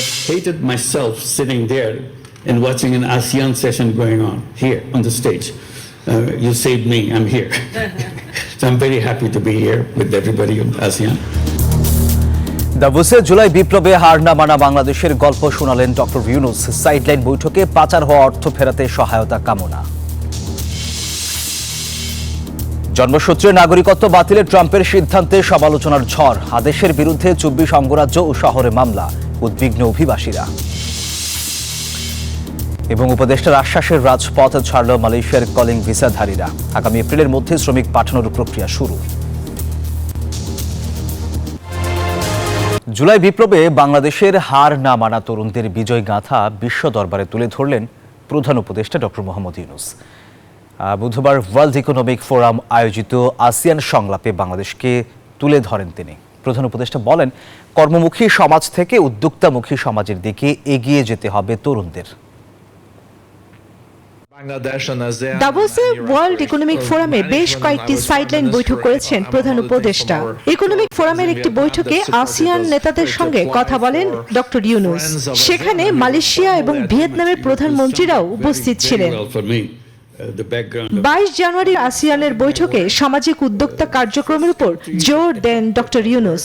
have hated myself sitting there and watching an ASEAN session going on here on the stage. You saved me, I'm here. So I'm very happy to be here with everybody in ASEAN. দাভোসে July বিপ্লবে হার না মানা বাংলাদেশের গল্প শোনালেন doctor Yunus. Sideline বৈঠকে পাচার হওয়া অর্থ ফেরাতে সহায়তা কামনা। জন্মসূত্রে নাগরিকত্ব বাতিলের ট্রাম্পের সিদ্ধান্তে সমালোচনার ঝড়। আদেশের বিরুদ্ধে 24 অঙ্গরাজ্য ও শহরে মামলা, উদ্বিগ্ন অভিবাসীরা। এবং উপদেষ্টার আশ্বাসের রাজপথ ছাড়ল মালয়েশিয়ার কলিং ভিসাধারীরা। আগামী এপ্রিলের মধ্যে শ্রমিক পাঠানোর প্রক্রিয়া শুরু। জুলাই বিপ্লবে বাংলাদেশের হার না মানা তরুণদের বিজয় গাথা বিশ্ব দরবারে তুলে ধরলেন প্রধান উপদেষ্টা ডক্টর মোহাম্মদ ইউনূস। বুধবার ওয়ার্ল্ড ইকোনমিক ফোরাম আয়োজিত আসিয়ান সংলাপে বাংলাদেশকে তুলে ধরেন তিনি। প্রধান উপদেষ্টা বলেন, কর্মমুখী সমাজ থেকে উদ্যোক্তামুখী সমাজের দিকে এগিয়ে যেতে হবে তরুণদের। দাভোসে ওয়ার্ল্ড ইকোনমিক ফোরামে বেশ কয়েকটি সাইডলাইন বৈঠক করেছেন প্রধান উপদেষ্টা। ইকোনমিক ফোরামের একটি বৈঠকে আসিয়ান নেতাদের সঙ্গে কথা বলেন ডক্টর ইউনূস। সেখানে মালয়েশিয়া এবং ভিয়েতনামের প্রধানমন্ত্রীরাও উপস্থিত ছিলেন। 22 জানুয়ারির আসিয়ানের বৈঠকে সামাজিক উদ্যোক্তা কার্যক্রমের উপর জোর দেন ডক্টর ইউনূস।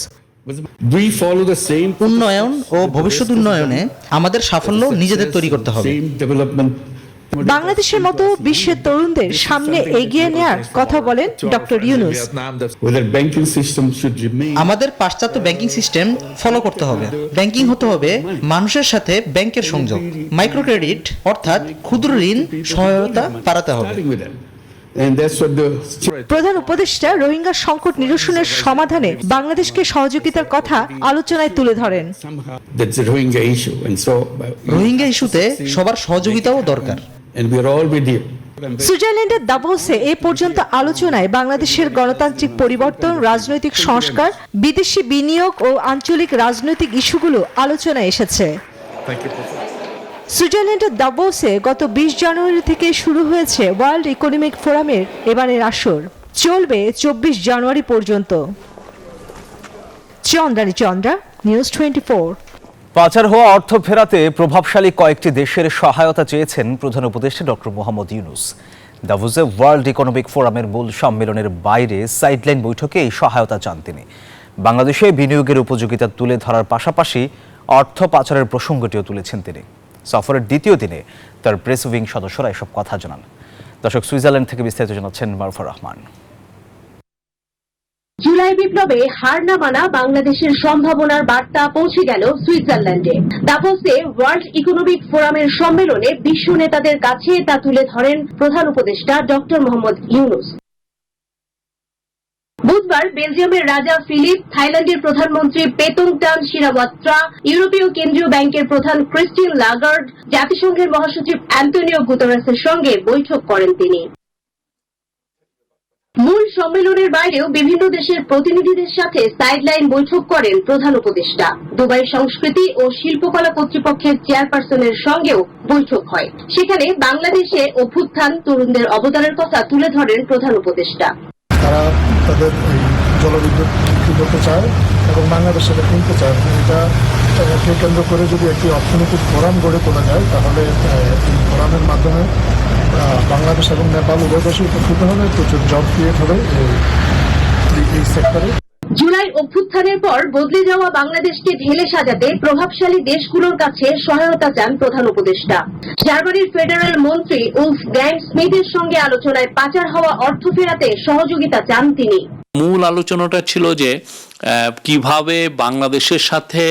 উন্নয়ন ও ভবিষ্যৎ উন্নয়নে আমাদের সাফল্য নিজেদের তৈরি করতে হবে। বাংলাদেশের মতো বিশ্বের তরুণদের সামনে এগিয়ে নেয়ার কথা বলেন ডক্টর ইউনূস। আমাদের পাশ্চাত্য ব্যাংকিং সিস্টেম ফলো করতে হবে। ব্যাংকিং হতে হবে মানুষের সাথে ব্যাংকের সংযোগ। মাইক্রো ক্রেডিট অর্থাৎ ক্ষুদ্র ঋণ সহায়তা বাড়াতে হবে। প্রধান উপদেষ্টা রোহিঙ্গা সংকট নিরসনের সমাধানে বাংলাদেশকে সহযোগিতার কথা আলোচনায় তুলে ধরেন। রোহিঙ্গা ইস্যুতে সবার সহযোগিতাও দরকার। সুইজারল্যান্ডের দাভোসে এ পর্যন্ত আলোচনায় বাংলাদেশের গণতান্ত্রিক পরিবর্তন, রাজনৈতিক সংস্কার, বিদেশি বিনিয়োগ ও আঞ্চলিক রাজনৈতিক ইস্যুগুলো আলোচনায় এসেছে। সুইজারল্যান্ডের দাভোসে গত 20 জানুয়ারি থেকে শুরু হয়েছে ওয়ার্ল্ড ইকোনমিক ফোরামের এবারের আসর। চলবে 24 জানুয়ারি পর্যন্ত। চন্দ্রা, নিউজ 24। পাচার হওয়া অর্থ ফেরাতে প্রভাবশালী কয়েকটি দেশের সহায়তা চেয়েছেন প্রধান উপদেষ্টা ডক্টর মোহাম্মদ ইউনূস। দাভোসে ওয়ার্ল্ড ইকোনমিক ফোরামের মূল সম্মেলনের বাইরে সাইডলাইন বৈঠকে এই সহায়তা চান তিনি। বাংলাদেশে বিনিয়োগের উপযোগিতা তুলে ধরার পাশাপাশি অর্থ পাচারের প্রসঙ্গটিও তুলেছেন তিনি। সফরের দ্বিতীয় দিনে তার প্রেস উইং সদস্যরা এসব কথা জানান। দর্শক, সুইজারল্যান্ড থেকে বিস্তারিত জানাচ্ছেন মারুফা রহমান। জুলাই বিপ্লবে হার না মানা বাংলাদেশের সম্ভাবনার বার্তা পৌঁছে গেল সুইজারল্যান্ডে। দাভোসে ওয়ার্ল্ড ইকোনমিক ফোরামের সম্মেলনে বিশ্ব নেতাদের কাছে তা তুলে ধরেন প্রধান উপদেষ্টা ডক্টর মোহাম্মদ ইউনূস। বুধবার বেলজিয়ামের রাজা ফিলিপ, থাইল্যান্ডের প্রধানমন্ত্রী পেতংটান শিরাওয়াত্রা, ইউরোপীয় কেন্দ্রীয় ব্যাংকের প্রধান ক্রিস্টিন লাগার্ড, জাতিসংঘের মহাসচিব অ্যান্টোনিও গুতেরেসের সঙ্গে বৈঠক করেন তিনি। মূল সম্মেলনের বাইরেও বিভিন্ন দেশের প্রতিনিধিদের সাথে সাইডলাইন বৈঠক করেন প্রধান উপদেষ্টা। দুবাই সংস্কৃতি ও শিল্পকলা কর্তৃপক্ষের চেয়ারপারসনের সঙ্গেও বৈঠক হয়। সেখানে বাংলাদেশে অভ্যুত্থান, তরুণদের অবদানের কথা তুলে ধরেন প্রধান উপদেষ্টা। তারা তাদের জলবিদ্যুৎ করতে চায় এবং বাংলাদেশ সেটা কিনতে চায়। এটাকে কেন্দ্র করে যদি একটি অর্থনৈতিক ফোরাম গড়ে তোলা যায়, তাহলে এই ফোরামের মাধ্যমে বাংলাদেশ এবং নেপাল উভয় দেশে উপকৃত হবে, প্রচুর জব ক্রিয়েট হবে এই সেক্টরে। জুলাই অভ্যুত্থানের পর বদলে যাওয়া বাংলাদেশকে ঢেলে সাজাতে প্রভাবশালী দেশগুলোর কাছে সহায়তা চান প্রধান উপদেষ্টা। জার্মানির ফেডারেল মন্ত্রী উলফ গ্যাং স্মিথের সঙ্গে আলোচনায় পাচার হওয়া অর্থ ফেরাতে সহযোগিতা চান তিনি। মূল আলোচনাটা ছিল যে কিভাবে বাংলাদেশের সাথে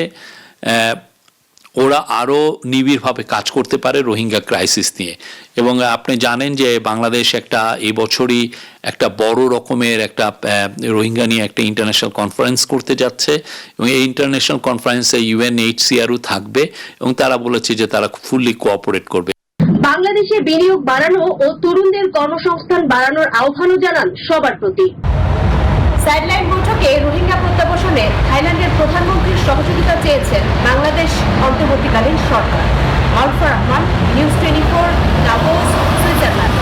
ওরা আরও নিবিড়ভাবে কাজ করতে পারে রোহিঙ্গা ক্রাইসিস নিয়ে। এবং আপনি জানেন যে বাংলাদেশ এবছরই একটা বড় রকমের একটা রোহিঙ্গা নিয়ে একটা ইন্টারন্যাশনাল কনফারেন্স করতে যাচ্ছে এবং এই ইন্টারন্যাশনাল কনফারেন্সে UNHCRও থাকবে এবং তারা বলেছে যে তারা ফুললি কোঅপারেট করবে। বাংলাদেশে বিনিয়োগ বাড়ানো ও তরুণদের কর্মসংস্থান বাড়ানোর আহ্বানও জানান সবার প্রতি। সাইডলাইন বৈঠকে রোহিঙ্গা প্রত্যাবাসনে থাইল্যান্ডের প্রধানমন্ত্রীর সহযোগিতা চেয়েছেন বাংলাদেশ অন্তর্বর্তীকালীন সরকার। Marufa Rahman, news 24, Davos, Switzerland.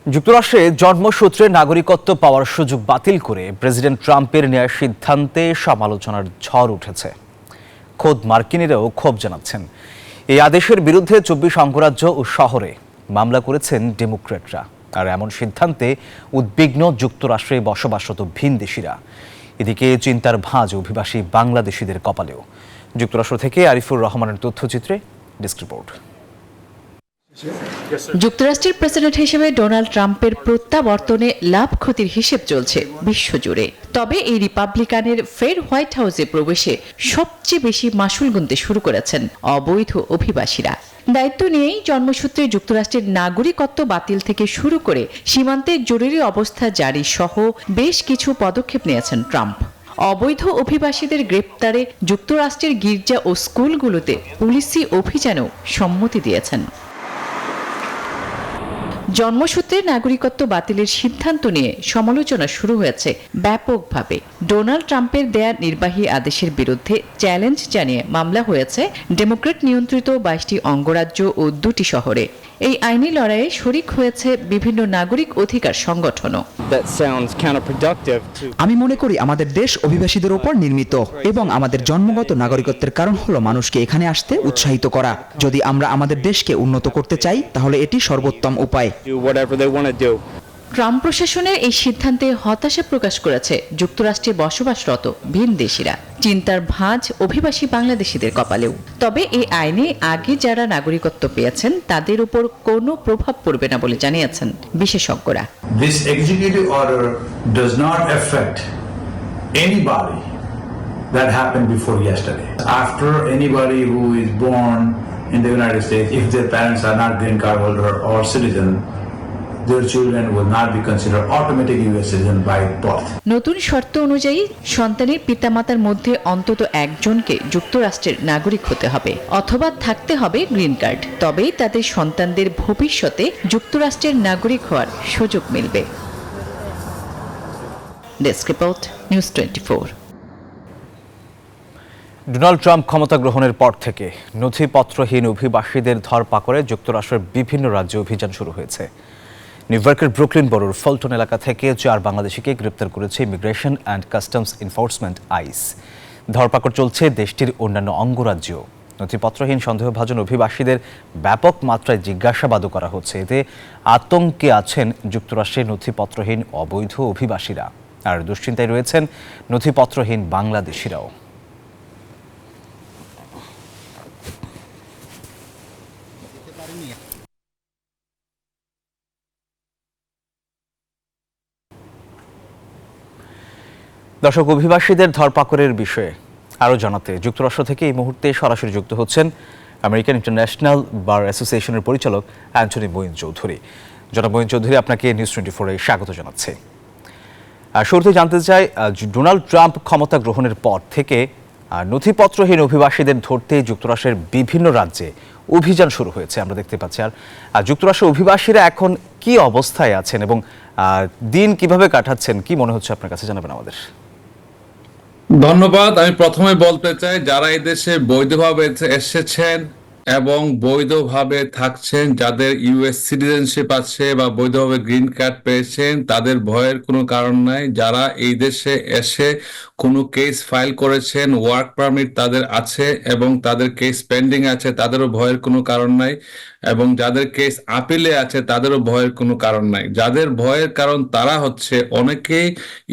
যুক্তরাষ্ট্রে জন্মসূত্রে নাগরিকত্ব পাওয়ার সুযোগ বাতিল করে প্রেসিডেন্ট ট্রাম্পের নেওয়া সিদ্ধান্তে সমালোচনার ঝড় উঠেছে। খোদ মার্কিনিরাও ক্ষোভ জানাচ্ছেন। এই আদেশের বিরুদ্ধে 24 অঙ্গরাজ্য ও শহরে মামলা করেছেন ডেমোক্র্যাটরা। আর এমন সিদ্ধান্তে উদ্বিগ্ন যুক্তরাষ্ট্রে বসবাসরত ভিনদেশিরা। এদিকে চিন্তার ভাঁজ অভিবাসী বাংলাদেশিদের কপালেও। যুক্তরাষ্ট্র থেকে আরিফুর রহমানের তথ্যচিত্রে ডেস্ক রিপোর্ট। যুক্তরাষ্ট্রের প্রেসিডেন্ট হিসেবে ডোনাল্ড ট্রাম্পের প্রত্যাবর্তনে লাভ ক্ষতির হিসেব চলছে বিশ্বজুড়ে। তবে এই রিপাবলিকানের ফের হোয়াইট হাউসে প্রবেশে সবচেয়ে বেশি মাশুল গুনতে শুরু করেছেন অবৈধ অভিবাসীরা। দায়িত্ব নিয়েই জন্মসূত্রে যুক্তরাষ্ট্রের নাগরিকত্ব বাতিল থেকে শুরু করে সীমান্তে জরুরি অবস্থা জারি সহ বেশ কিছু পদক্ষেপ নিয়েছেন ট্রাম্প। অবৈধ অভিবাসীদের গ্রেপ্তারে যুক্তরাষ্ট্রের গির্জা ও স্কুলগুলোতে পুলিশি অভিযানেও সম্মতি দিয়েছেন। জন্মসূত্রে নাগরিকত্ব বাতিলের সিদ্ধান্ত নিয়ে সমালোচনা শুরু হয়েছে ব্যাপকভাবে। ডোনাল্ড ট্রাম্পের দেয়া নির্বাহী আদেশের বিরুদ্ধে চ্যালেঞ্জ জানিয়ে মামলা হয়েছে ডেমোক্র্যাট নিয়ন্ত্রিত 22টি অঙ্গরাজ্য ও 2টি শহরে। এই আইনি লড়াইয়ে শরিক হয়েছে বিভিন্ন নাগরিক অধিকার সংগঠনও। আমি মনে করি আমাদের দেশ অভিবাসীদের উপর নির্মিত এবং আমাদের জন্মগত নাগরিকত্বের কারণ হলো মানুষকে এখানে আসতে উৎসাহিত করা। যদি আমরা আমাদের দেশকে উন্নত করতে চাই তাহলে এটি সর্বোত্তম উপায়। ট্রাম্প প্রশাসনের এই সিদ্ধান্তে হতাশা প্রকাশ করেছে যুক্তরাষ্ট্রে বসবাসরত ভিনদেশিরা। চিন্তার ভাঁজ অভিবাসী বাংলাদেশিদের কপালেও। তবে এই আইনে আগে যারা নাগরিকত্ব পেয়েছেন তাদের উপর কোনো প্রভাব পড়বে না বলে জানিয়েছেন বিশেষজ্ঞরা। This executive order does not affect anybody that happened before yesterday. After anybody who is born in the United States, if their parents are not green card holder or citizen, their children will not be considered automatic US citizen by birth. নতুন শর্ত অনুযায়ী সন্তানের পিতামাতার মধ্যে অন্তত একজনকে যুক্তরাষ্ট্রের নাগরিক হতে হবে অথবা থাকতে হবে গ্রিন কার্ড। তবেই তাদের সন্তানদের ভবিষ্যতে যুক্তরাষ্ট্রের নাগরিক হওয়ার সুযোগ মিলবে। Desk report, news 24। Donald Trump ক্ষমতা গ্রহণের পর থেকে নথিপত্রহীন অভিবাসীদের ধরপাকড়ে যুক্তরাষ্ট্রের বিভিন্ন রাজ্যে অভিযান শুরু হয়েছে। নিউ ইয়র্কের ব্রুকলিন বরোর ফলটন এলাকা থেকে 4 বাংলাদেশিকে গ্রেপ্তার করেছে immigration and customs enforcement ICE. ধরপাকড় চলছে দেশটির অন্যান্য অঙ্গরাজ্যেও। নথিপত্রহীন সন্দেহভাজন অভিবাসীদের ব্যাপক মাত্রায় জিজ্ঞাসাবাদও করা হচ্ছে। এতে আতঙ্কে আছেন যুক্তরাষ্ট্রের নথিপত্রহীন অবৈধ অভিবাসীরা, আর দুশ্চিন্তায় রয়েছেন নথিপত্রহীন বাংলাদেশিরাও। দর্শক, অভিবাসীদের ধরপাকড়ের বিষয়ে আরও জানাতে যুক্তরাষ্ট্র থেকে এই মুহূর্তে সরাসরি যুক্ত হচ্ছেন আমেরিকান ইন্টারন্যাশনাল বার অ্যাসোসিয়েশনের পরিচালক অ্যান্টনি মঈন চৌধুরী। জনাব মঈন চৌধুরী, আপনাকে নিউজ 24-এ স্বাগত জানাচ্ছি। শুরুতে জানতে চাই, ডোনাল্ড ট্রাম্প ক্ষমতা গ্রহণের পর থেকে নথিপত্রহীন অভিবাসীদের ধরতে যুক্তরাষ্ট্রের বিভিন্ন রাজ্যে অভিযান শুরু হয়েছে আমরা দেখতে পাচ্ছি। আর যুক্তরাষ্ট্রের অভিবাসীরা এখন কি অবস্থায় আছেন এবং দিন কিভাবে কাটাচ্ছেন, কি মনে হচ্ছে আপনার কাছে, জানাবেন আমাদের। ধন্যবাদ। আমি প্রথমে বলতে চাই, যারা এই দেশে বৈধভাবে এসেছেন এবং বৈধভাবে থাকছেন, যাদের ইউএস সিটিজেনশিপ আছে বা বৈধভাবে গ্রিন কার্ড পেয়েছেন, তাদের ভয়ের কোনো কারণ নাই। যারা এই দেশে এসে কোনো কেস ফাইল করেছেন, ওয়ার্ক পারমিট তাদের আছে এবং তাদের কেস পেন্ডিং আছে, তাদেরও ভয়ের কোনো কারণ নাই। এবং যাদের কেস আপিলে আছে তাদেরও ভয়ের কোনো কারণ নাই। যাদের ভয়ের কারণ তারা হচ্ছে, অনেকেই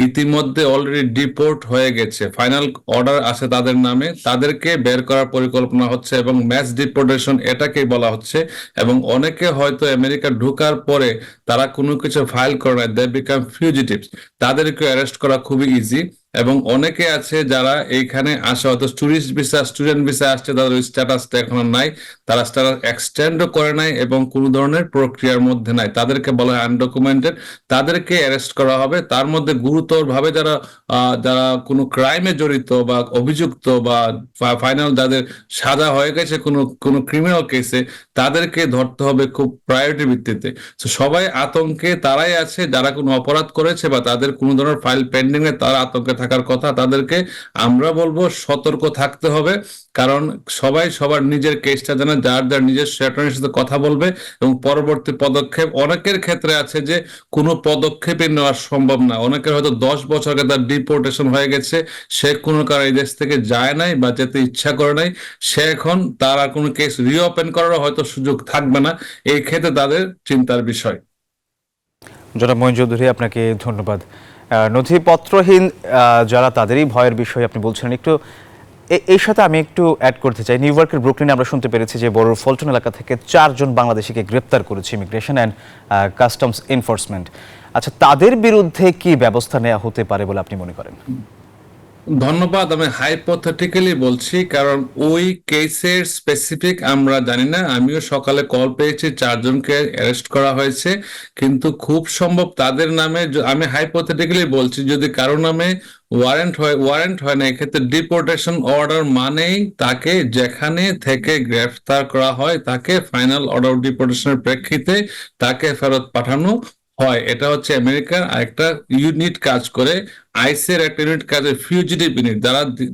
ইতিমধ্যে অলরেডি ডিপোর্ট হয়ে গেছে, ফাইনাল অর্ডার আছে তাদের নামে, তাদেরকে বের করার পরিকল্পনা হচ্ছে এবং ম্যাস ডিপোর্টেশন এটাকেই বলা হচ্ছে। এবং অনেকে হয়তো আমেরিকা ঢোকার পরে তারা কোনো কিছু ফাইল করে না, দে বিকাম ফিউজিটিভস, তাদেরকে অ্যারেস্ট করা খুবই ইজি। এবং অনেকে আছে যারা এইখানে আসে হয়তো টুরিস্ট ভিসা, স্টুডেন্ট ভিসা আসছে, তাদের ওই স্ট্যাটাসটা এখনো নাই, তারা স্ট্যাটাস এক্সটেন্ডও করে নাই এবং কোনো ধরনের প্রক্রিয়ার মধ্যে নাই, তাদেরকে বলা হয় আনডকুমেন্টেড, তাদেরকে অ্যারেস্ট করা হবে। তার মধ্যে গুরুতরভাবে যারা যারা কোনো ক্রাইমে জড়িত বা অভিযুক্ত বা ফাইনাল যাদের সাজা হয়ে গেছে কোনো ক্রিমিনাল কেসে, তাদেরকে ধরতে হবে খুব প্রায়োরিটি ভিত্তিতে। তো সবাই আতঙ্কে তারাই আছে যারা কোনো অপরাধ করেছে বা তাদের কোনো ধরনের ফাইল পেন্ডিং এ, তারা আতঙ্কে থাকার কথা, তাদেরকে আমরা বলবো সতর্ক থাকতে হবে, কারণ সবাই সবার নিজের কেসটা জানে, যার যার নিজস্ব অ্যাটর্নির সাথে কথা বলবে এবং পরবর্তী পদক্ষেপ, অনেকের ক্ষেত্রে আছে যে কোনো পদক্ষেপই নেওয়া সম্ভব না, অনেকের হয়তো 10 বছর আগে তার ডিপোর্টেশন হয়ে গেছে, সে কোনো কারণে এই দেশ থেকে যায় নাই বা যেতে ইচ্ছা করে নাই, সে এখন তার আর কোনো কেস রিওপেন করারও হয়তো সুযোগ থাকবে না, এই ক্ষেত্রে তাদের চিন্তার বিষয়। জনাব মঈন চৌধুরী, আপনাকে ধন্যবাদ। নথিপত্রহীন যারা, তাদেরই ভয়ের বিষয় আপনি বলছিলেন। একটু এর সাথে আমি একটু অ্যাড করতে চাই। নিউ ইয়র্কের ব্রুকলিনে আমরা শুনতে পেরেছি যে বড়োর ফলটন এলাকা থেকে 4 জন বাংলাদেশিকে গ্রেপ্তার করেছে ইমিগ্রেশন অ্যান্ড কাস্টমস এনফোর্সমেন্ট। আচ্ছা, তাদের বিরুদ্ধে কি ব্যবস্থা নেওয়া হতে পারে বলে আপনি মনে করেন? ধন্যবাদ। আমি হাইপোথেটিক্যালি বলছি, কারণ ওই কেসের স্পেসিফিক আমরা জানি না। আমিও সকালে কল পেয়েছি 4 জনকে অ্যারেস্ট করা হয়েছে, কিন্তু খুব সম্ভব তাদের নামে, আমি হাইপোথেটিক্যালি বলছি, যদি কারো নামে ওয়ারেন্ট হয় না, এক্ষেত্রে ডিপোর্টেশন অর্ডার মানেই তাকে যেখানে থেকে গ্রেফতার করা হয় তাকে ফাইনাল অর্ডার ডিপোর্টেশনের প্রেক্ষিতে তাকে ফেরত পাঠানো হয়। এটা হচ্ছে আমেরিকার আরেকটা ইউনিট কাজ করে, আইসের একটা ইউনিট কাজে, ফিউজিটিভ ইউনিট,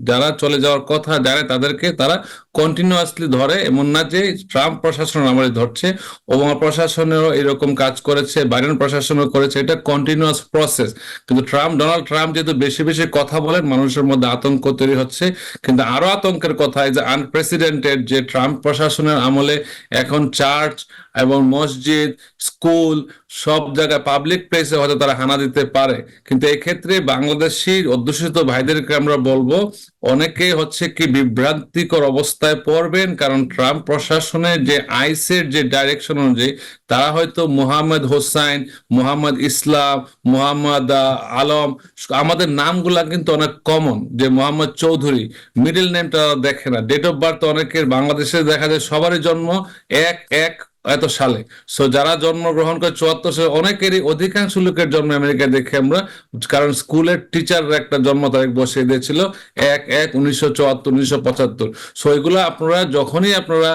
যারা চলে যাওয়ার কথা জানে তাদেরকে তারা কন্টিনিউয়াসলি ধরে। এমন না যে ট্রাম্প প্রশাসন আমাদের ধরছে, ওবামা প্রশাসনেরও এরকম কাজ করেছে, বাইডেন প্রশাসনও করেছে, এটা কন্টিনিউয়াস প্রসেস। কিন্তু ডোনাল্ড ট্রাম্প যেহেতু বেশি বেশি কথা বলেন, মানুষের মধ্যে আতঙ্ক তৈরি হচ্ছে। কিন্তু আরো আতঙ্কের কথা এই যে আনপ্রেসিডেন্টেড, যে ট্রাম্প প্রশাসনের আমলে এখন চার্চ এবং মসজিদ, স্কুল, সব জায়গায় পাবলিক প্লেসে হয়তো তারা হানা দিতে পারে। কিন্তু এই ক্ষেত্রে বাংলাদেশি অধ্যুষিত ভাইদেরকে আমরা বলবো, অনেকে হচ্ছে কি বিভ্রান্তিকর অবস্থায় পড়বেন, কারণ ট্রাম্প প্রশাসনের যে আইসের যে ডাইরেকশন অনুযায়ী তারা হয়তো মোহাম্মদ হোসাইন, মোহাম্মদ ইসলাম, মোহাম্মদ আলম, আমাদের নামগুলা কিন্তু অনেক কমন, যে মোহাম্মদ চৌধুরী, মিডল নেমটা দেখে না। ডেট অফ বার্থ অনেকের বাংলাদেশে দেখা যায় সবারই জন্ম 1 এত সালে। সো যারা জন্মগ্রহণ করে 74 সালে, অনেকেরই, অধিকাংশ লোকের জন্ম আমেরিকায় দেখে আমরা, কারণ স্কুলের টিচাররা একটা জন্ম তারিখ বসিয়ে দিয়েছিল 1/1/1974, 1975। সো এগুলো আপনারা যখনই আপনারা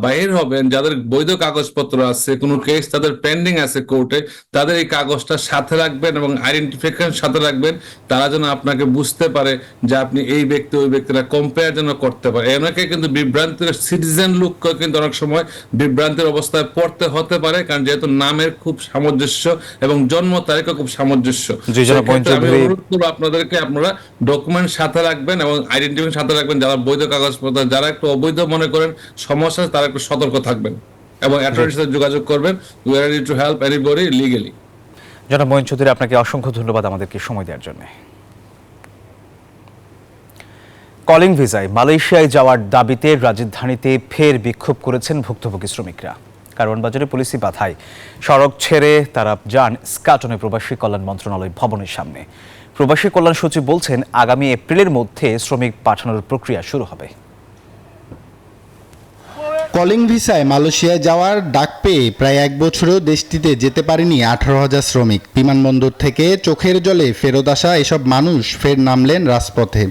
বাহির হবেন, যাদের বৈধ কাগজপত্র আছে, কোনো কেস তাদের পেন্ডিং আছে কোর্টে, তাদের এই কাগজটা সাথে রাখবেন এবং আইডেন্টিফিকেশন সাথে রাখবেন, তারা যেন আপনাকে বুঝতে পারে যে আপনি এই ব্যক্তি ওই ব্যক্তিরা কম্পেয়ার যেন করতে পারে। অনেকে কিন্তু বিভ্রান্তির সিটিজেন লুককে কিন্তু অনেক সময় বিভ্রান্তির অবস্থায় পড়তে হতে পারে, কারণ যেহেতু নামের খুব সামঞ্জস্য এবং জন্ম তারিখও খুব সামঞ্জস্য। আমি অনুরোধ করবো আপনাদেরকে, আপনারা ডকুমেন্ট সাথে রাখবেন এবং আইডেন্টিফিকেশন সাথে রাখবেন। যারা বৈধ কাগজপত্র, যারা একটু অবৈধ মনে করেন সমস্যা, তারা একটু সতর্ক থাকবেন এবং অ্যাটর্নির সাথে যোগাযোগ করবেন। We are ready to help anybody legally. জনাব মঈন চৌধুরী, আপনাকে অসংখ্য ধন্যবাদ আমাদেরকে সময় দেওয়ার জন্য। কলিং ভিসায় মালয়েশিয়ায় যাওয়ার দাবিতে রাজধানীতে ফের বিক্ষোভ করেছেন ভুক্তভোগী শ্রমিকরা। কারওয়ান বাজারে পুলিশি বাধায় সড়ক ছেড়ে তারা যান স্কাটনে প্রবাসী কল্যাণ মন্ত্রণালয় ভবনের সামনে। প্রবাসী কল্যাণ সচিব বলছেন, আগামী এপ্রিলের মধ্যে শ্রমিক পাঠানোর প্রক্রিয়া শুরু হবে। কলিং ভিসায় মালয়েশিয়ায় যাওয়ার ডাক পেয়ে প্রায় 1 বছরেও দেশটিতে যেতে পারেনি 18,000 শ্রমিক। বিমানবন্দর থেকে চোখের জলে ফেরত আসা এসব মানুষ ফের নামলেন রাজপথে।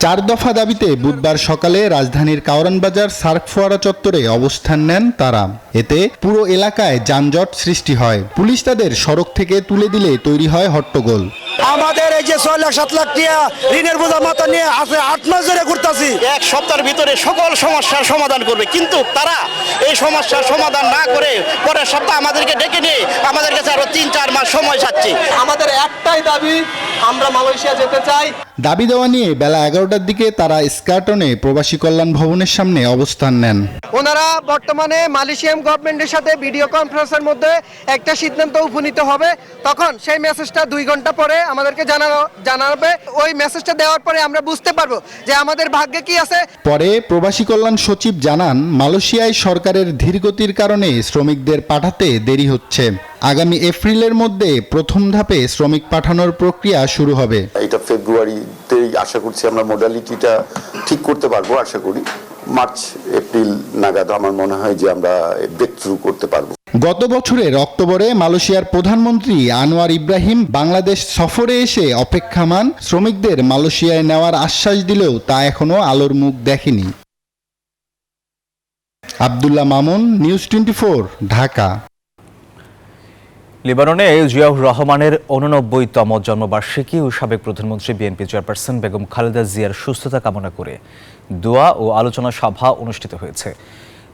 4 দফা দাবিতে বুধবার সকালে রাজধানীর কাওরান বাজার সার্ক ফোয়ারা চত্বরে অবস্থান নেন তারা। এতে পুরো এলাকায় যানজট সৃষ্টি হয়। পুলিশ তাদের সড়ক থেকে তুলে দিলে তৈরি হয় হট্টগোল। আমাদের এই যে 6 লাখ 7 লাখ টাকা ঋণের বোঝা মাথা নিয়ে আছে 8 মাস ধরে ঘুরতাছি। 1 সপ্তাহের ভিতরে সকল সমস্যার সমাধান করবে, কিন্তু তারা এই সমস্যার সমাধান না করে পরের সপ্তাহ আমাদেরকে ডেকে নিয়ে আমাদের কাছে আরো 3-4 মাস সময় চাচ্ছে। আমাদের একটাই দাবি, আমরা মালয়েশিয়া যেতে চাই। দাবি দেওয়া নিয়ে বেলা 11টার দিকে তারা স্কাটনে প্রবাসী কল্যাণ ভবনের সামনে অবস্থান নেন। ওনারা বর্তমানে মালয়েশিয়ান গভর্নমেন্টের সাথে ভিডিও কনফারেন্সের মধ্যে একটা সিদ্ধান্ত উপনীত হবে, তখন সেই মেসেজটা 2 ঘন্টা পরে আমাদেরকে জানাবে। ওই মেসেজটা দেওয়ার পরে আমরা বুঝতে পারবো যে আমাদের ভাগ্যে কি আছে। পরে প্রবাসী কল্যাণ সচিব জানান, মালয়েশিয়ায় সরকারের ধীরগতির কারণে শ্রমিকদের পাঠাতে দেরি হচ্ছে। আগামী এপ্রিলের মধ্যে প্রথম ধাপে শ্রমিক পাঠানোর প্রক্রিয়া শুরু হবে। এটা ফেব্রুয়ারিতেই আশা করছি আমরা মডালিটিটা ঠিক করতে পারবো। আশা করি মার্চ এপ্রিল নাগাদ আমার মনে হয় যে আমরা ব্রেক থ্রু করতে পারবো। গত বছরের অক্টোবরে মালয়েশিয়ার প্রধানমন্ত্রী আনোয়ার ইব্রাহিম বাংলাদেশ সফরে এসে অপেক্ষামান শ্রমিকদের মালয়েশিয়ায় নেওয়ার আশ্বাস দিলেও তা এখনো আলোর মুখ দেখেনি। আব্দুল্লাহ মামুন, নিউজ 24, ঢাকা। লেবাননে জিয়াউর রহমানের 89তম জন্মবার্ষিকী ও সাবেক প্রধানমন্ত্রী বিএনপি চেয়ারপারসন বেগম খালেদা জিয়ার সুস্থতা কামনা করে দোয়া ও আলোচনা সভা অনুষ্ঠিত হয়েছে।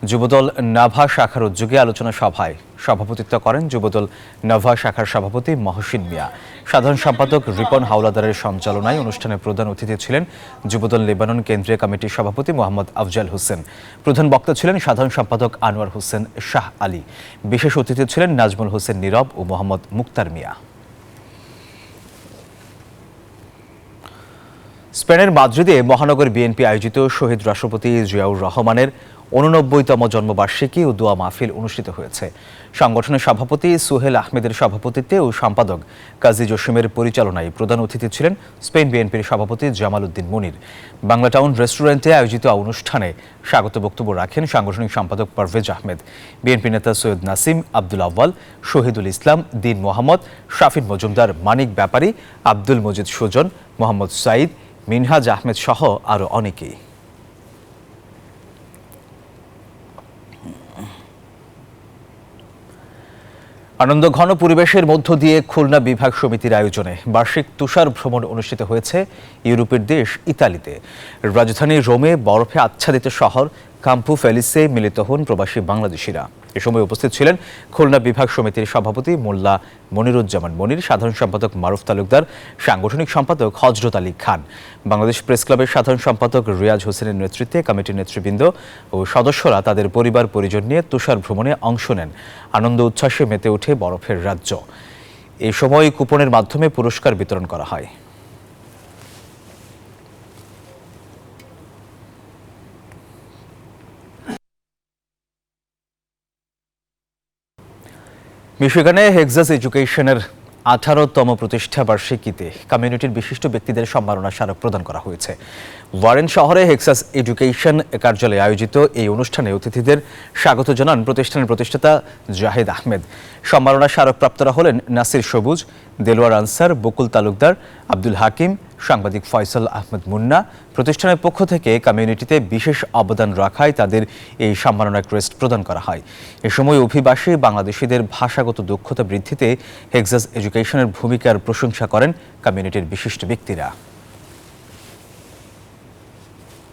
যুবদল নাভা শাখার উদ্যোগে আলোচনা সভায় সভাপতিত্ব করেন যুবদল নাভা শাখার সভাপতি মহসিন মিয়া। সাধারণ সম্পাদক রিপন হাওলাদারের সঞ্চালনায় অনুষ্ঠানে প্রধান অতিথি ছিলেন যুবদল লেবানন কেন্দ্রীয় কমিটির সভাপতি মোহাম্মদ আফজাল হোসেন। প্রধান বক্তা ছিলেন সাধারণ সম্পাদক আনোয়ার হোসেন শাহ আলী। বিশেষ অতিথি ছিলেন নাজমুল হোসেন নীরব ও মোহাম্মদ মুক্তার মিয়া। স্পেনের মাদ্রিদে মহানগর বিএনপি আয়োজিত শহীদ রাষ্ট্রপতি জিয়াউর রহমানের 89তম জন্মবার্ষিকী ও দোয়া মাহফিল অনুষ্ঠিত হয়েছে। সংগঠনের সভাপতি সোহেল আহমেদের সভাপতিত্বে ও সম্পাদক কাজী জসিমের পরিচালনায় প্রধান অতিথি ছিলেন স্পেন বিএনপির সভাপতি জামাল উদ্দিন মনির। বাংলা টাউন রেস্টুরেন্টে আয়োজিত অনুষ্ঠানে স্বাগত বক্তব্য রাখেন সাংগঠনিক সম্পাদক পারভেজ আহমেদ, বিএনপি নেতা সৈয়দ নাসিম, আব্দুল আউয়াল, শহীদুল ইসলাম, দিন মোহাম্মদ, শাফিন মজুমদার, মানিক ব্যাপারী, আব্দুল মজিদ সুজন, মোহাম্মদ সাইদ, মিনহাজ আহমেদ সহ আরও অনেকেই। আনন্দঘন পরিবেশের মধ্য দিয়ে খুলনা বিভাগ সমিতির আয়োজনে বার্ষিক তুষার ভ্রমণ অনুষ্ঠিত হয়েছে ইউরোপের দেশ ইতালিতে। রাজধানী রোমে বরফে আচ্ছাদিত শহর কাম্পু ফেলিসে মিলিত হন প্রবাসী বাংলাদেশিরা। এ সময় উপস্থিত ছিলেন খুলনা বিভাগ সমিতির সভাপতি মোল্লা মনিরুজ্জামান মনির, সাধারণ সম্পাদক মারুফ তালুকদার, সাংগঠনিক সম্পাদক হজরত আলী খান, বাংলাদেশ প্রেস ক্লাবের সাধারণ সম্পাদক রিয়াজ হোসেনের নেতৃত্বে কমিটির নেতৃবৃন্দ ও সদস্যরা তাদের পরিবার পরিজন নিয়ে তুষার ভ্রমণে অংশ নেন। আনন্দ উচ্ছ্বাসে মেতে ওঠে বরফের রাজ্য। এই সময় কুপনের মাধ্যমে পুরস্কার বিতরণ করা হয়। মিশিগানে হেক্সাস এডুকেশনের 18তম প্রতিষ্ঠা বার্ষিকীতে কমিউনিটির বিশিষ্ট ব্যক্তিদের সম্মাননা স্মারক প্রদান করা হয়েছে। ওয়ারেন শহরে হেক্সাস এডুকেশন কার্যালয়ে আয়োজিত এই অনুষ্ঠানে অতিথিদের স্বাগত জানান প্রতিষ্ঠানের প্রতিষ্ঠাতা জাহিদ আহমেদ। সম্মাননা স্মারকপ্রাপ্তরা হলেন নাসির সবুজ, দেলোয়ার আনসার, বকুল তালুকদার, আব্দুল হাকিম, সাংবাদিক ফয়সাল আহমেদ মুন্না। প্রতিষ্ঠানের পক্ষ থেকে কমিউনিটিতে বিশেষ অবদান রাখায় তাদের এই সম্মাননা ক্রেস্ট প্রদান করা হয়। এ সময় অভিবাসী বাংলাদেশিদের ভাষাগত দক্ষতা বৃদ্ধিতে হেক্সাস এডুকেশনের ভূমিকার প্রশংসা করেন কমিউনিটির বিশিষ্ট ব্যক্তিরা।